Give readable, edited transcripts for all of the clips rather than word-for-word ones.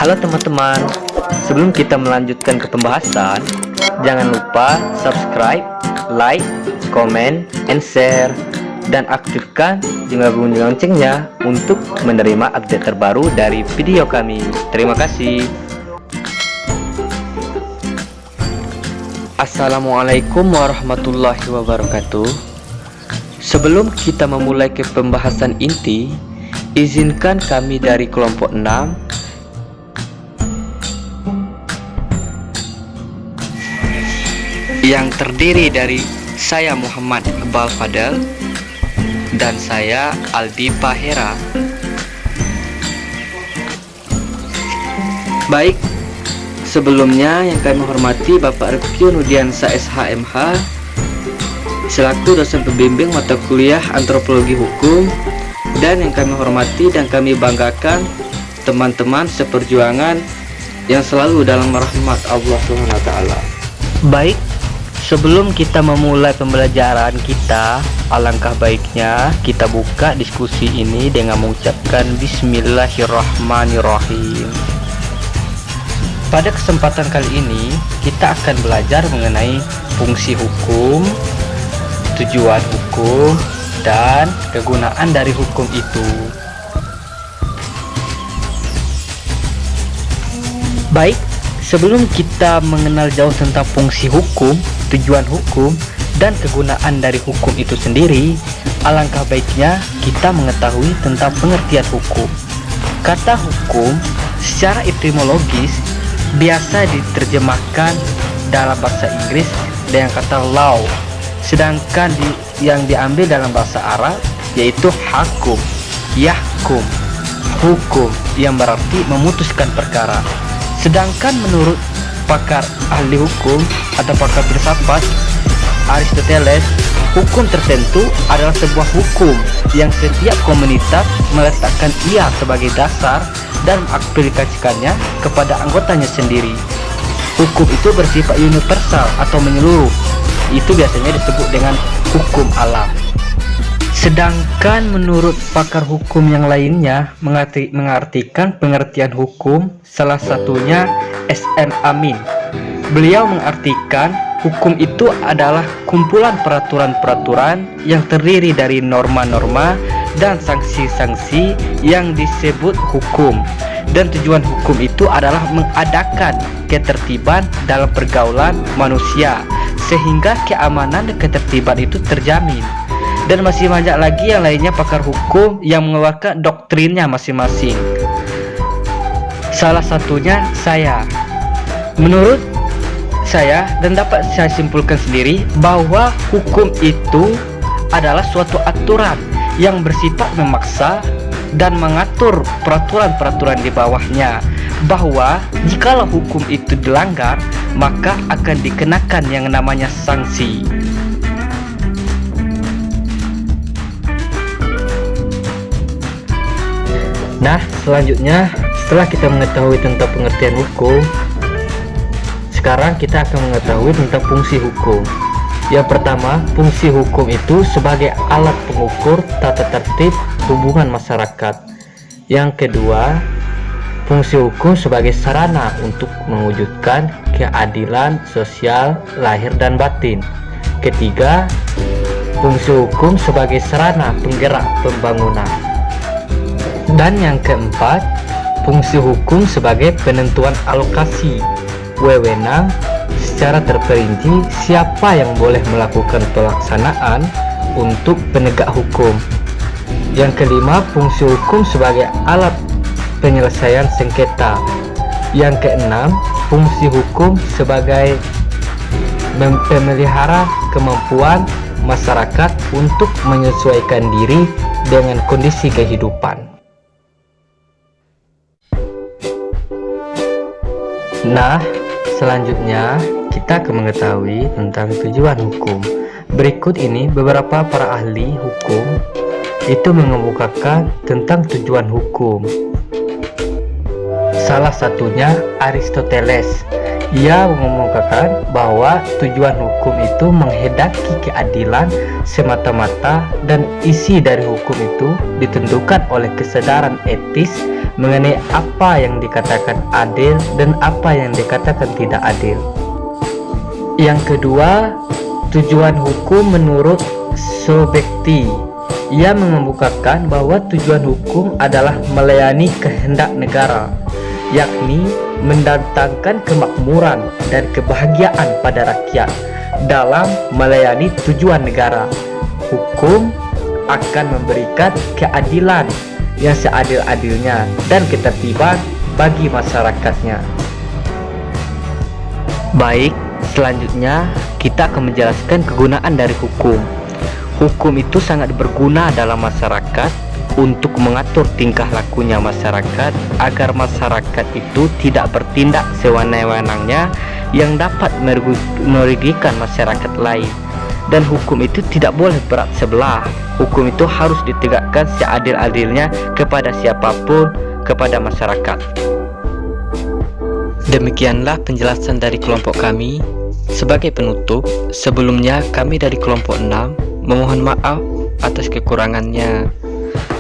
Halo teman-teman, sebelum kita melanjutkan ke pembahasan, jangan lupa subscribe, like, comment, and share, dan aktifkan juga bunyi loncengnya untuk menerima update terbaru dari video kami. Terima kasih. Assalamualaikum warahmatullahi wabarakatuh. Sebelum kita memulai ke pembahasan inti, izinkan kami dari kelompok 6 yang terdiri dari saya Muhammad Iqbal Fadel dan saya Aldi Pahera. Baik, sebelumnya yang kami hormati Bapak Rifki Nudiansa SHMH selaku dosen pembimbing mata kuliah Antropologi Hukum, dan yang kami hormati dan kami banggakan teman-teman seperjuangan yang selalu dalam rahmat Allah SWT. Baik, sebelum kita memulai pembelajaran kita, alangkah baiknya kita buka diskusi ini dengan mengucapkan Bismillahirrahmanirrahim. Pada kesempatan kali ini kita akan belajar mengenai fungsi hukum, tujuan hukum, dan kegunaan dari hukum itu. Baik, sebelum kita mengenal jauh tentang fungsi hukum, tujuan hukum, dan kegunaan dari hukum itu sendiri, alangkah baiknya kita mengetahui tentang pengertian hukum. Kata hukum secara etimologis biasa diterjemahkan dalam bahasa Inggris dengan kata law, sedangkan yang diambil dalam bahasa Arab yaitu hakum, yahkum, hukum, yang berarti memutuskan perkara. Sedangkan menurut pakar ahli hukum atau pakar filsafat Aristoteles, hukum tertentu adalah sebuah hukum yang setiap komunitas meletakkan ia sebagai dasar dan mengaplikasikannya kepada anggotanya sendiri. Hukum itu bersifat universal atau menyeluruh. Itu biasanya disebut dengan hukum alam. Sedangkan menurut pakar hukum yang lainnya mengartikan pengertian hukum, salah satunya S.M. Amin. Beliau mengartikan hukum itu adalah kumpulan peraturan-peraturan yang terdiri dari norma-norma dan sanksi-sanksi yang disebut hukum. Dan tujuan hukum itu adalah mengadakan ketertiban dalam pergaulan manusia sehingga keamanan dan ketertiban itu terjamin. Dan masih banyak lagi yang lainnya pakar hukum yang mengeluarkan doktrinnya masing-masing. Salah satunya saya. Menurut saya, dan dapat saya simpulkan sendiri, bahwa hukum itu adalah suatu aturan yang bersifat memaksa dan mengatur peraturan-peraturan di bawahnya, bahwa jikalau hukum itu dilanggar maka akan dikenakan yang namanya sanksi. Nah, selanjutnya setelah kita mengetahui tentang pengertian hukum, sekarang kita akan mengetahui tentang fungsi hukum. Yang pertama, fungsi hukum itu sebagai alat pengukur tata tertib hubungan masyarakat. Yang kedua, fungsi hukum sebagai sarana untuk mewujudkan keadilan sosial lahir dan batin. Ketiga, fungsi hukum sebagai sarana penggerak pembangunan. Dan yang keempat, fungsi hukum sebagai penentuan alokasi wewenang secara terperinci siapa yang boleh melakukan pelaksanaan untuk penegak hukum. Yang kelima, fungsi hukum sebagai alat penyelesaian sengketa. Yang keenam, fungsi hukum sebagai memelihara kemampuan masyarakat untuk menyesuaikan diri dengan kondisi kehidupan. Nah, selanjutnya kita akan mengetahui tentang tujuan hukum. Berikut ini beberapa para ahli hukum itu mengemukakan tentang tujuan hukum. Salah satunya Aristoteles. Ia mengemukakan bahwa tujuan hukum itu menghendaki keadilan semata-mata, dan isi dari hukum itu ditentukan oleh kesadaran etis mengenai apa yang dikatakan adil dan apa yang dikatakan tidak adil. Yang kedua, tujuan hukum menurut Sobekti. Ia mengemukakan bahwa tujuan hukum adalah melayani kehendak negara, yakni mendatangkan kemakmuran dan kebahagiaan pada rakyat dalam melayani tujuan negara. Hukum akan memberikan keadilan yang seadil-adilnya dan ketertiban bagi masyarakatnya. Baik, selanjutnya kita akan menjelaskan kegunaan dari hukum. Hukum itu sangat berguna dalam masyarakat untuk mengatur tingkah lakunya masyarakat agar masyarakat itu tidak bertindak sewenang-wenangnya yang dapat merugikan masyarakat lain. Dan hukum itu tidak boleh berat sebelah. Hukum itu harus ditegakkan seadil-adilnya kepada siapapun, kepada masyarakat. Demikianlah penjelasan dari kelompok kami. Sebagai penutup, sebelumnya kami dari kelompok 6 memohon maaf atas kekurangannya.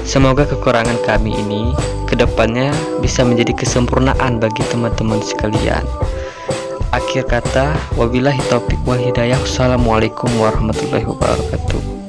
Semoga kekurangan kami ini kedepannya bisa menjadi kesempurnaan bagi teman-teman sekalian. Akhir kata, wabillahi taufiq wal hidayah. Wassalamualaikum warahmatullahi wabarakatuh.